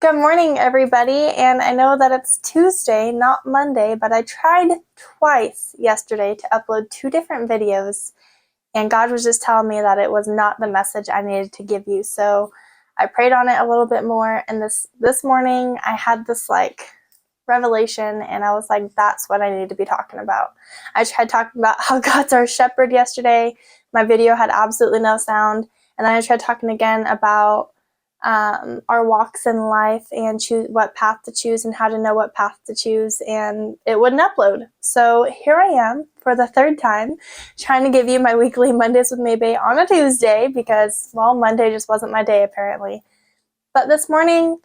Good morning, everybody, and I know that it's Tuesday, not Monday, but I tried twice yesterday to upload 2 different videos, and God was just telling me that it was not the message I needed to give you. So I prayed on it a little bit more, and this morning I had this revelation, and I was like, that's what I need to be talking about. I tried talking about how God's our shepherd yesterday. My video had absolutely no sound, and then I tried talking again about our walks in life and choose what path to choose and how to know what path to choose, and it wouldn't upload. So here I am for the third time trying to give you my weekly Mondays with Mae Bae on a Tuesday because, well, Monday just wasn't my day apparently. But this morning,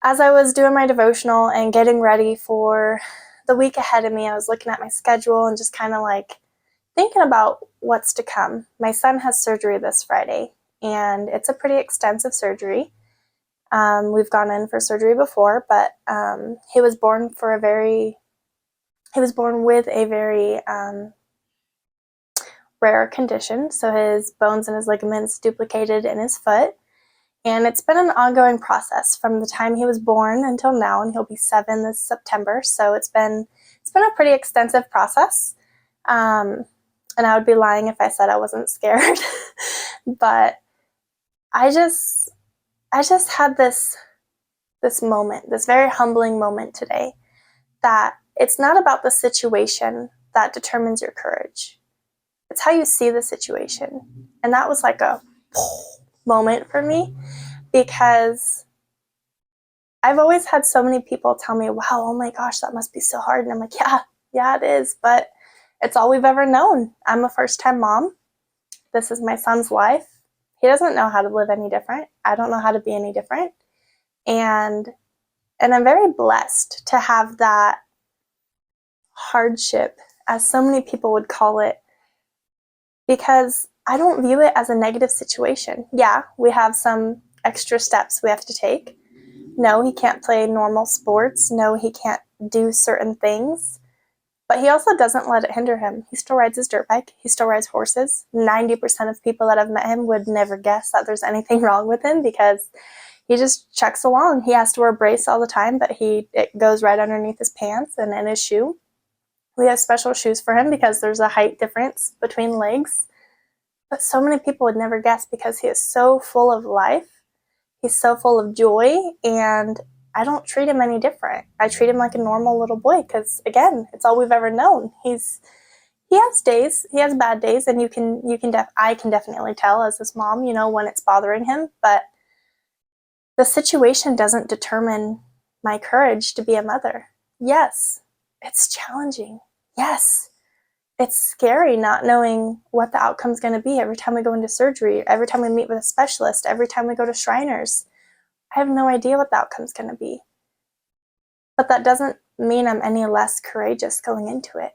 as I was doing my devotional and getting ready for the week ahead of me, I was looking at my schedule and just kind of thinking about what's to come. My son has surgery this Friday, and it's a pretty extensive surgery. We've gone in for surgery before, but he was born with a very rare condition. So his bones and his ligaments duplicated in his foot. And it's been an ongoing process from the time he was born until now, and he'll be 7 this September. So it's been a pretty extensive process. And I would be lying if I said I wasn't scared. But I just had this moment, this very humbling moment today, that it's not about the situation that determines your courage. It's how you see the situation. And that was like a moment for me, because I've always had so many people tell me, wow, oh my gosh, that must be so hard. And I'm like, yeah, it is, but it's all we've ever known. I'm a first-time mom. This is my son's life. He doesn't know how to live any different. I don't know how to be any different. And I'm very blessed to have that hardship, as so many people would call it, because I don't view it as a negative situation. Yeah, we have some extra steps we have to take. No, he can't play normal sports. No, he can't do certain things. But he also doesn't let it hinder him. He still rides his dirt bike. He still rides horses. 90% of people that have met him would never guess that there's anything wrong with him, because he just chucks along. He has to wear a brace all the time, but it goes right underneath his pants and in his shoe. We have special shoes for him because there's a height difference between legs. But so many people would never guess, because he is so full of life. He's so full of joy, and I don't treat him any different. I treat him like a normal little boy because, again, it's all we've ever known. He has days, he has bad days, and I can definitely tell as his mom, when it's bothering him, but the situation doesn't determine my courage to be a mother. Yes, it's challenging. Yes, it's scary not knowing what the outcome's going to be every time we go into surgery, every time we meet with a specialist, every time we go to Shriners. I have no idea what the outcome's going to be. But that doesn't mean I'm any less courageous going into it.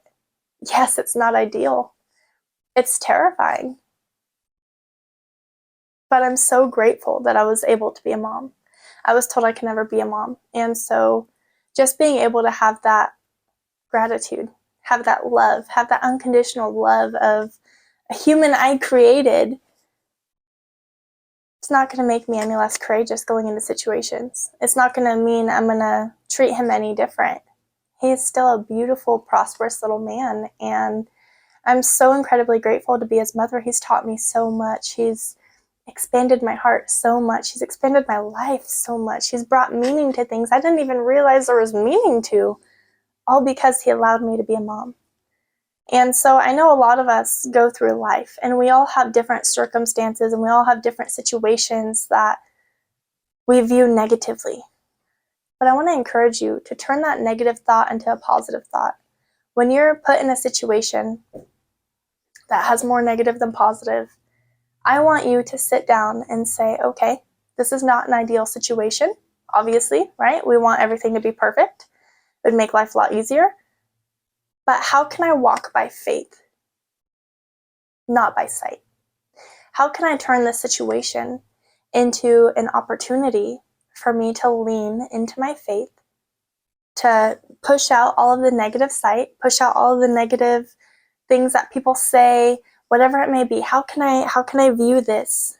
Yes, it's not ideal. It's terrifying. But I'm so grateful that I was able to be a mom. I was told I could never be a mom. And so just being able to have that gratitude, have that love, have that unconditional love of a human I created, it's not going to make me any less courageous going into situations. It's not going to mean I'm going to treat him any different. He's still a beautiful, prosperous little man, and I'm so incredibly grateful to be his mother. He's taught me so much. He's expanded my heart so much. He's expanded my life so much. He's brought meaning to things I didn't even realize there was meaning to, all because he allowed me to be a mom. And so I know a lot of us go through life, and we all have different circumstances, and we all have different situations that we view negatively. But I want to encourage you to turn that negative thought into a positive thought. When you're put in a situation that has more negative than positive, I want you to sit down and say, okay, this is not an ideal situation, obviously, right? We want everything to be perfect. It would make life a lot easier. But how can I walk by faith, not by sight? How can I turn this situation into an opportunity for me to lean into my faith, to push out all of the negative sight, push out all of the negative things that people say, whatever it may be? How can I view this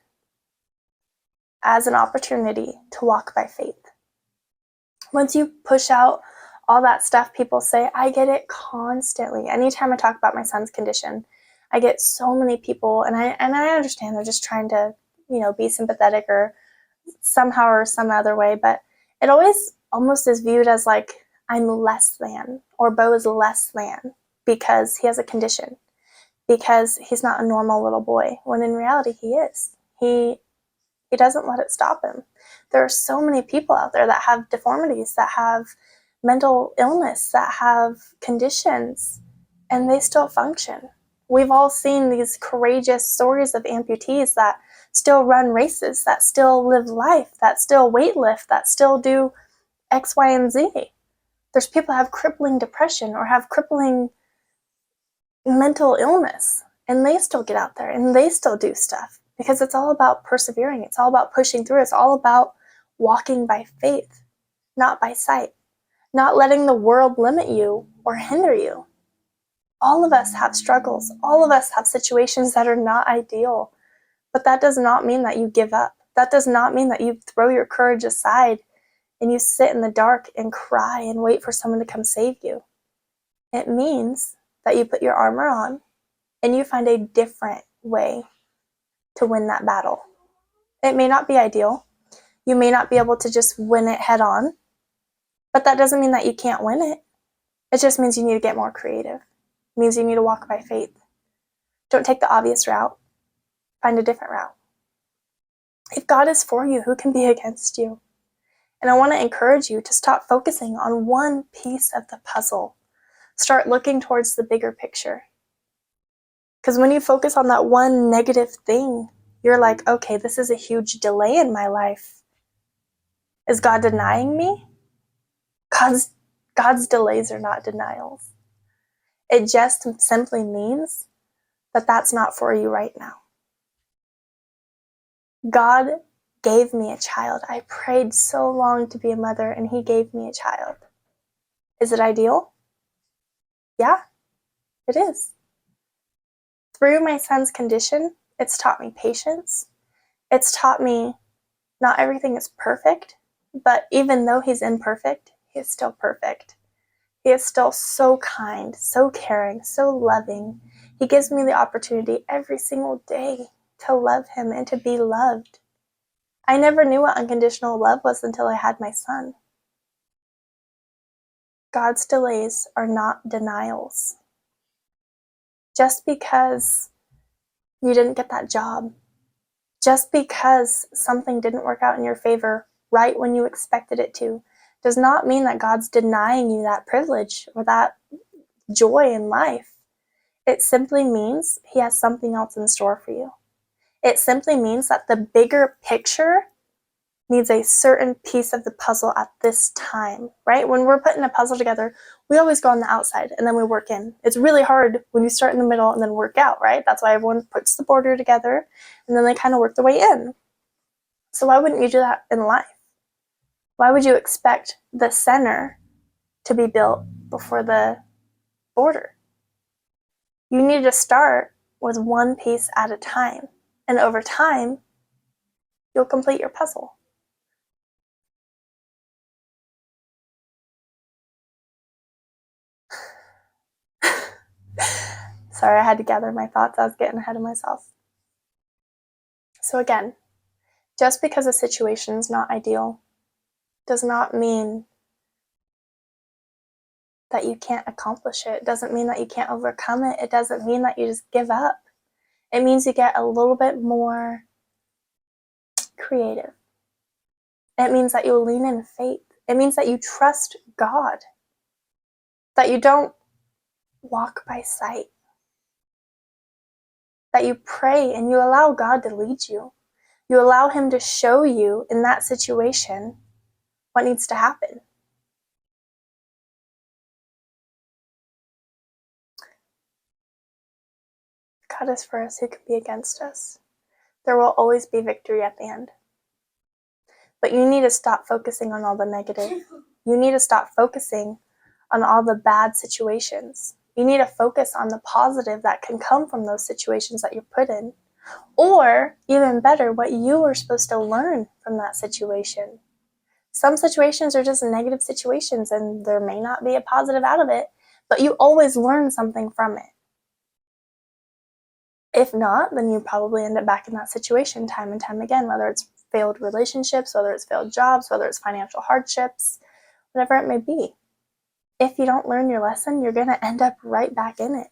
as an opportunity to walk by faith? Once you push out all that stuff people say, I get it constantly. Anytime I talk about my son's condition, I get so many people, and I understand they're just trying to, be sympathetic or somehow or some other way, but it always almost is viewed as like I'm less than, or Bo is less than because he has a condition, because he's not a normal little boy, when in reality he is. He doesn't let it stop him. There are so many people out there that have deformities, that have mental illness, that have conditions, and they still function. We've all seen these courageous stories of amputees that still run races, that still live life, that still weightlift, that still do X, Y, and Z. There's people who have crippling depression or have crippling mental illness, and they still get out there and they still do stuff, because it's all about persevering. It's all about pushing through. It's all about walking by faith, not by sight, not letting the world limit you or hinder you. All of us have struggles. All of us have situations that are not ideal, but that does not mean that you give up. That does not mean that you throw your courage aside and you sit in the dark and cry and wait for someone to come save you. It means that you put your armor on and you find a different way to win that battle. It may not be ideal. You may not be able to just win it head on, but that doesn't mean that you can't win it. It just means you need to get more creative. It means you need to walk by faith. Don't take the obvious route. Find a different route. If God is for you, who can be against you? And I want to encourage you to stop focusing on one piece of the puzzle. Start looking towards the bigger picture. Because when you focus on that one negative thing, you're like, okay, this is a huge delay in my life. Is God denying me? God's delays are not denials. It just simply means that that's not for you right now. God gave me a child. I prayed so long to be a mother, and he gave me a child. Is it ideal? Yeah, it is. Through my son's condition, it's taught me patience. It's taught me not everything is perfect, but even though he's imperfect, he is still perfect. He is still so kind, so caring, so loving. He gives me the opportunity every single day to love him and to be loved. I never knew what unconditional love was until I had my son. God's delays are not denials. Just because you didn't get that job, just because something didn't work out in your favor right when you expected it to, does not mean that God's denying you that privilege or that joy in life. It simply means he has something else in store for you. It simply means that the bigger picture needs a certain piece of the puzzle at this time, right? When we're putting a puzzle together, we always go on the outside and then we work in. It's really hard when you start in the middle and then work out, right? That's why everyone puts the border together and then they kind of work their way in. So why wouldn't you do that in life? Why would you expect the center to be built before the border? You need to start with one piece at a time. And over time, you'll complete your puzzle. Sorry, I had to gather my thoughts. I was getting ahead of myself. So again, just because a situation is not ideal does not mean that you can't accomplish it. It doesn't mean that you can't overcome it. It doesn't mean that you just give up. It means you get a little bit more creative. It means that you lean in faith. It means that you trust God, that you don't walk by sight, that you pray and you allow God to lead you. You allow him to show you in that situation what needs to happen. God is for us, who can be against us? There will always be victory at the end. But you need to stop focusing on all the negative. You need to stop focusing on all the bad situations. You need to focus on the positive that can come from those situations that you're put in. Or, even better, what you are supposed to learn from that situation. Some situations are just negative situations and there may not be a positive out of it, but you always learn something from it. If not, then you probably end up back in that situation time and time again, whether it's failed relationships, whether it's failed jobs, whether it's financial hardships, whatever it may be. If you don't learn your lesson, you're going to end up right back in it.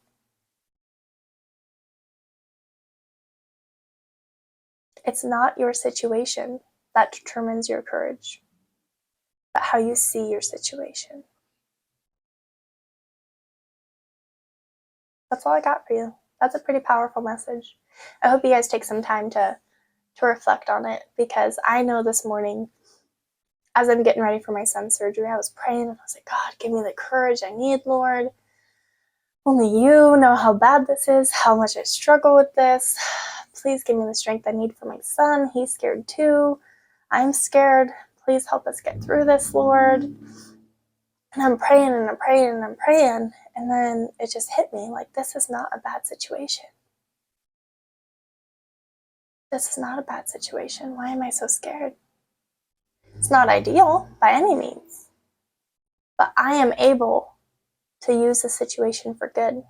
It's not your situation that determines your courage, but how you see your situation. That's all I got for you. That's a pretty powerful message. I hope you guys take some time to reflect on it, because I know this morning, as I'm getting ready for my son's surgery, I was praying and I was like, God, give me the courage I need, Lord. Only you know how bad this is, how much I struggle with this. Please give me the strength I need for my son. He's scared too. I'm scared. Please help us get through this, Lord. And I'm praying and I'm praying and I'm praying. And then it just hit me like, this is not a bad situation. This is not a bad situation. Why am I so scared? It's not ideal by any means, but I am able to use the situation for good.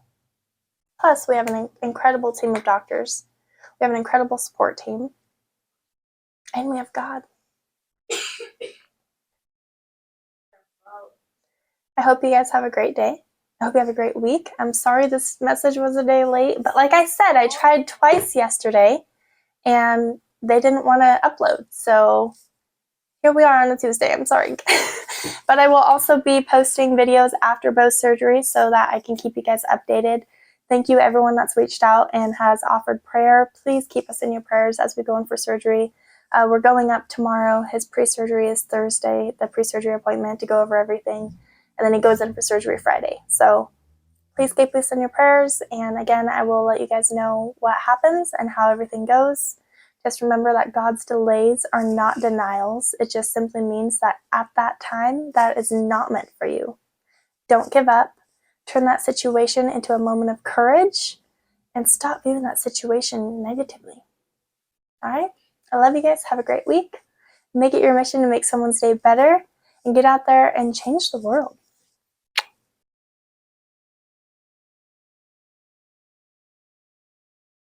Plus, we have an incredible team of doctors. We have an incredible support team. And we have God. I hope you guys have a great day. I hope you have a great week. I'm sorry this message was a day late, but like I said, I tried twice yesterday and they didn't want to upload. So here we are on a Tuesday. I'm sorry. But I will also be posting videos after both surgeries so that I can keep you guys updated. Thank you everyone that's reached out and has offered prayer. Please keep us in your prayers as we go in for surgery. We're going up tomorrow. His pre-surgery is Thursday, the pre-surgery appointment to go over everything. And then he goes in for surgery Friday. So please keep us in your prayers. And again, I will let you guys know what happens and how everything goes. Just remember that God's delays are not denials. It just simply means that at that time, that is not meant for you. Don't give up. Turn that situation into a moment of courage and stop viewing that situation negatively. All right? I love you guys. Have a great week. Make it your mission to make someone's day better and get out there and change the world.